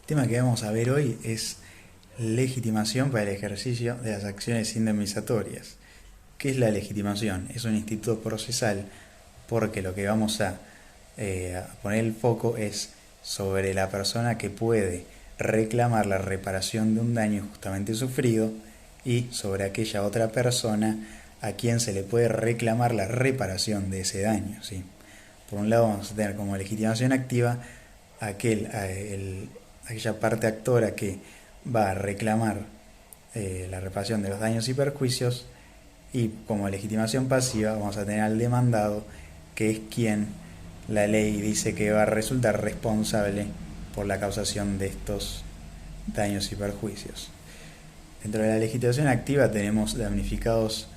tema que vamos a ver hoy es legitimación para el ejercicio de las acciones indemnizatorias. ¿Qué es la legitimación? Es un instituto procesal porque lo que vamos a poner el foco es sobre la persona que puede reclamar la reparación de un daño justamente sufrido y sobre aquella otra persona a quien se le puede reclamar la reparación de ese daño, ¿sí? Por un lado vamos a tener como legitimación activa aquella parte actora que va a reclamar la reparación de los daños y perjuicios, y como legitimación pasiva vamos a tener al demandado, que es quien la ley dice que va a resultar responsable por la causación de estos daños y perjuicios. Dentro de la legitimación activa tenemos damnificados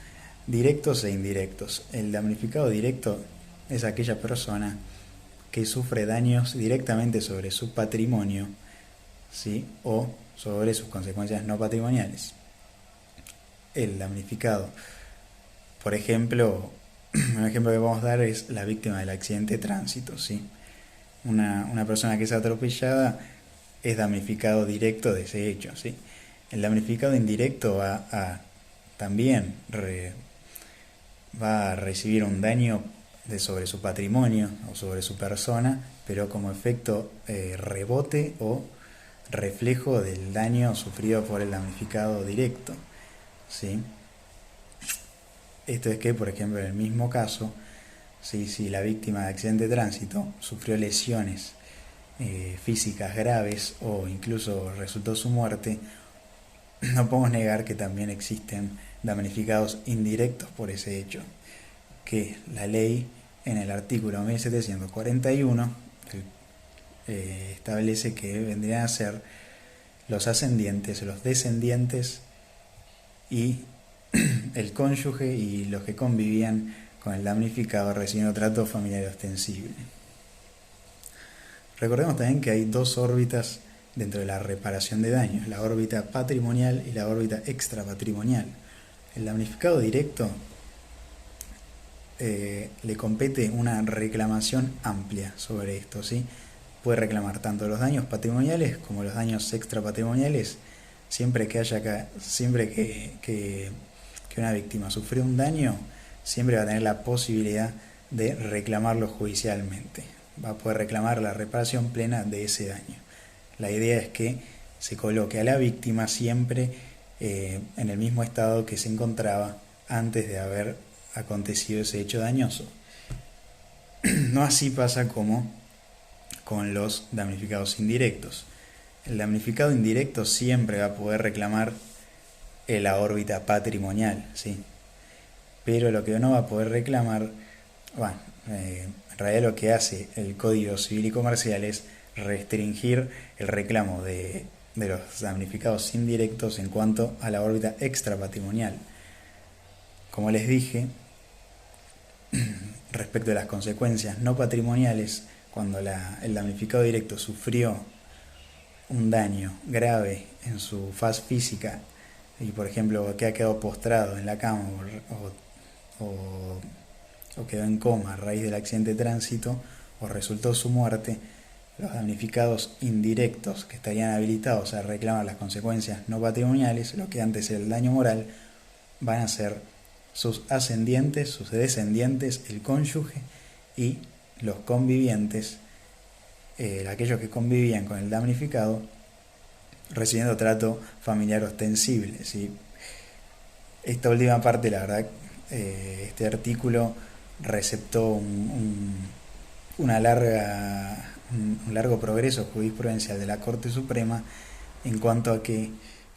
directos e indirectos. El damnificado directo es aquella persona que sufre daños directamente sobre su patrimonio, ¿sí? O sobre sus consecuencias no patrimoniales. El damnificado, por ejemplo, un ejemplo que vamos a dar es la víctima del accidente de tránsito, ¿sí? Una persona que es atropellada es damnificado directo de ese hecho, ¿sí? El damnificado indirecto también va a recibir un daño sobre su patrimonio o sobre su persona, pero como efecto rebote o reflejo del daño sufrido por el damnificado directo, ¿sí? Esto es que, por ejemplo, en el mismo caso, si la víctima de accidente de tránsito sufrió lesiones físicas graves o incluso resultó su muerte, no podemos negar que también existen damnificados indirectos por ese hecho, que la ley en el artículo 1741 establece que vendrían a ser los ascendientes, los descendientes y el cónyuge y los que convivían con el damnificado recibiendo trato familiar ostensible. Recordemos también que hay dos órbitas dentro de la reparación de daños, la órbita patrimonial y la órbita extrapatrimonial. El damnificado directo le compete una reclamación amplia sobre esto, ¿sí? Puede reclamar tanto los daños patrimoniales como los daños extrapatrimoniales siempre que una víctima sufrió un daño, siempre va a tener la posibilidad de reclamarlo judicialmente. Va a poder reclamar la reparación plena de ese daño. La idea es que se coloque a la víctima siempre en el mismo estado que se encontraba antes de haber acontecido ese hecho dañoso. No así pasa como con los damnificados indirectos. El damnificado indirecto siempre va a poder reclamar la órbita patrimonial, ¿sí? Pero lo que no va a poder reclamar, en realidad lo que hace el Código Civil y Comercial es restringir el reclamo de los damnificados indirectos en cuanto a la órbita extrapatrimonial. Como les dije, respecto a las consecuencias no patrimoniales, cuando el damnificado directo sufrió un daño grave en su faz física y, por ejemplo, que ha quedado postrado en la cama o quedó en coma a raíz del accidente de tránsito o resultó su muerte, los damnificados indirectos que estarían habilitados a reclamar las consecuencias no patrimoniales, lo que antes era el daño moral, van a ser sus ascendientes, sus descendientes, el cónyuge y los convivientes, aquellos que convivían con el damnificado recibiendo trato familiar ostensible, ¿sí? Esta última parte, la verdad, este artículo receptó un largo progreso jurisprudencial de la Corte Suprema en cuanto a que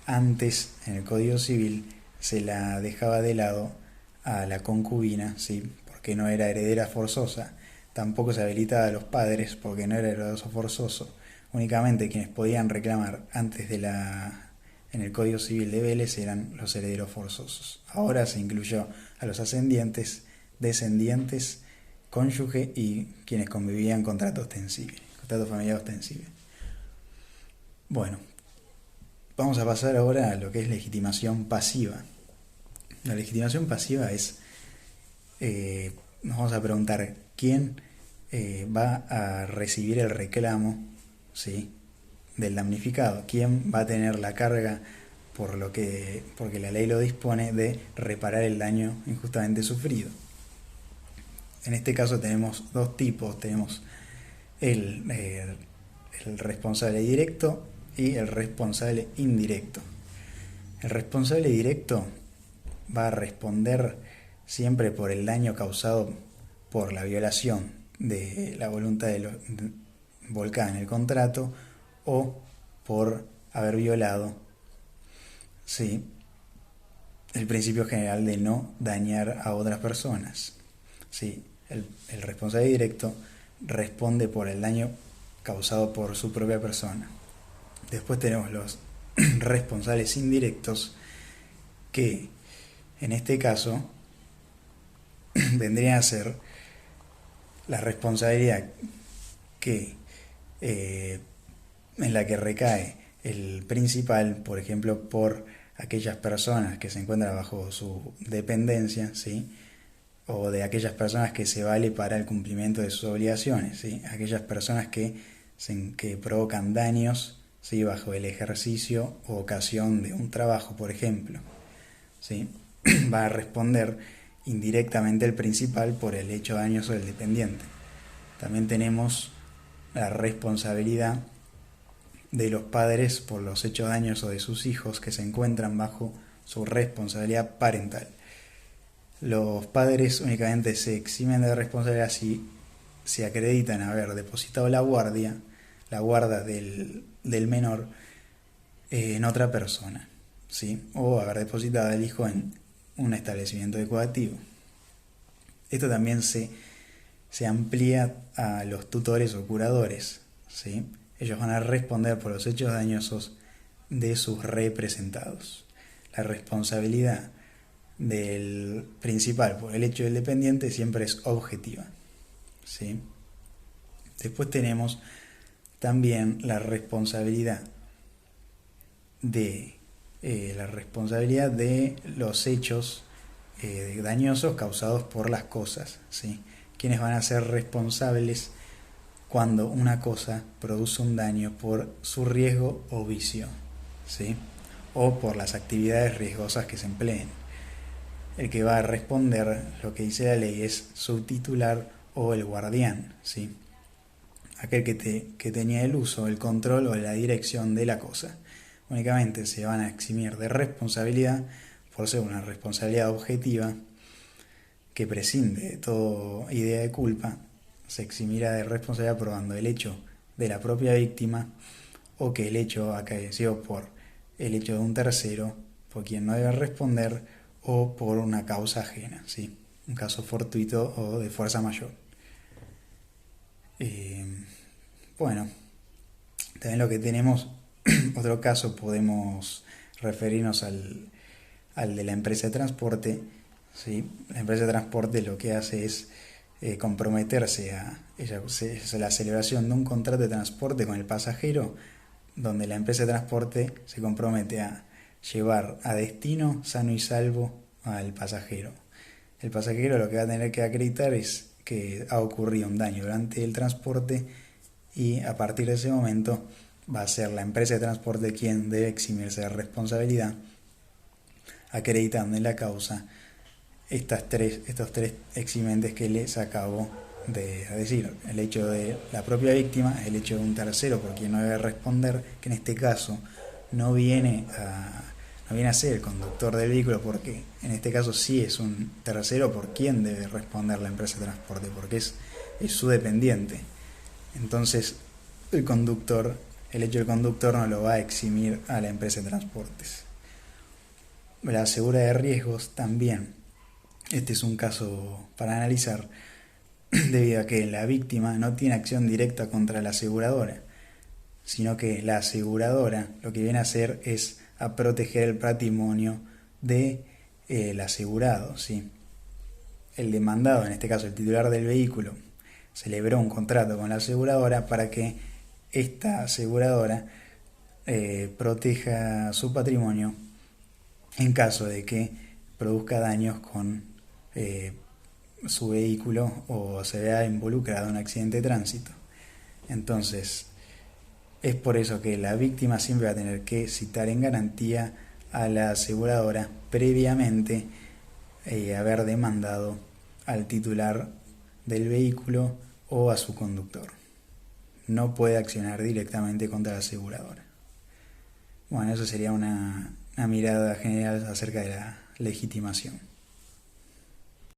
antes en el Código Civil se la dejaba de lado a la concubina, ¿sí? Porque no era heredera forzosa. Tampoco se habilitaba a los padres porque no era heredero forzoso. Únicamente quienes podían reclamar antes en el Código Civil de Vélez eran los herederos forzosos. Ahora se incluyó a los ascendientes, descendientes, cónyuge y quienes convivían con trato familiar ostensible. Bueno, vamos a pasar ahora a lo que es legitimación pasiva. La legitimación pasiva es, nos vamos a preguntar quién va a recibir el reclamo, ¿sí? del damnificado, quien va a tener la carga porque la ley lo dispone de reparar el daño injustamente sufrido. En este caso tenemos dos tipos, tenemos el responsable directo y el responsable indirecto. El responsable directo va a responder siempre por el daño causado por la violación de la voluntad volcada en el contrato o por haber violado, ¿sí?, el principio general de no dañar a otras personas. ¿Sí? El responsable directo responde por el daño causado por su propia persona. Después tenemos los responsables indirectos, que en este caso vendrían a ser la responsabilidad en la que recae el principal, por ejemplo, por aquellas personas que se encuentran bajo su dependencia, ¿sí?, o de aquellas personas que se vale para el cumplimiento de sus obligaciones, ¿sí?, aquellas personas que provocan daños, ¿sí?, bajo el ejercicio o ocasión de un trabajo, por ejemplo, ¿sí? Va a responder indirectamente el principal por el hecho dañoso del dependiente. También tenemos la responsabilidad de los padres por los hechos dañosos de sus hijos que se encuentran bajo su responsabilidad parental. Los padres únicamente se eximen de responsabilidad si se acreditan haber depositado la guarda del menor en otra persona, ¿sí?, o haber depositado al hijo en un establecimiento educativo. Esto también se amplía a los tutores o curadores, ¿sí? Ellos van a responder por los hechos dañosos de sus representados. La responsabilidad del principal por el hecho del dependiente siempre es objetiva, ¿sí? Después tenemos también la responsabilidad de los hechos dañosos causados por las cosas, ¿sí? Quienes van a ser responsables cuando una cosa produce un daño por su riesgo o vicio, ¿sí?, o por las actividades riesgosas que se empleen. El que va a responder, lo que dice la ley, es su titular o el guardián, ¿sí?, aquel que tenía el uso, el control o la dirección de la cosa. Únicamente se van a eximir de responsabilidad por ser una responsabilidad objetiva que prescinde de toda idea de culpa. Se eximirá de responsabilidad probando el hecho de la propia víctima o que el hecho acaeció por el hecho de un tercero por quien no debe responder o por una causa ajena, ¿sí?, un caso fortuito o de fuerza mayor. Bueno, también lo que tenemos, otro caso podemos referirnos al de la empresa de transporte, ¿sí? La empresa de transporte lo que hace es comprometerse a la celebración de un contrato de transporte con el pasajero, donde la empresa de transporte se compromete a llevar a destino sano y salvo al pasajero. El pasajero lo que va a tener que acreditar es que ha ocurrido un daño durante el transporte y a partir de ese momento va a ser la empresa de transporte quien debe eximirse de responsabilidad, acreditando en la causa estos tres eximentes que les acabo de decir: el hecho de la propia víctima, el hecho de un tercero por quien no debe responder, que en este caso no viene a ser el conductor del vehículo, porque en este caso sí es un tercero por quien debe responder la empresa de transporte, porque es su dependiente. Entonces el hecho del conductor no lo va a eximir a la empresa de transportes. La segura de riesgos también. Este es un caso para analizar, debido a que la víctima no tiene acción directa contra la aseguradora, sino que la aseguradora lo que viene a hacer es a proteger el patrimonio del asegurado, ¿sí? El demandado, en este caso el titular del vehículo, celebró un contrato con la aseguradora para que esta aseguradora proteja su patrimonio en caso de que produzca daños con su vehículo o se vea involucrado en un accidente de tránsito. Entonces, Es por eso que la víctima siempre va a tener que citar en garantía a la aseguradora previamente haber demandado al titular del vehículo o a su conductor. No puede accionar directamente contra la aseguradora. Bueno, eso sería una mirada general acerca de la legitimación.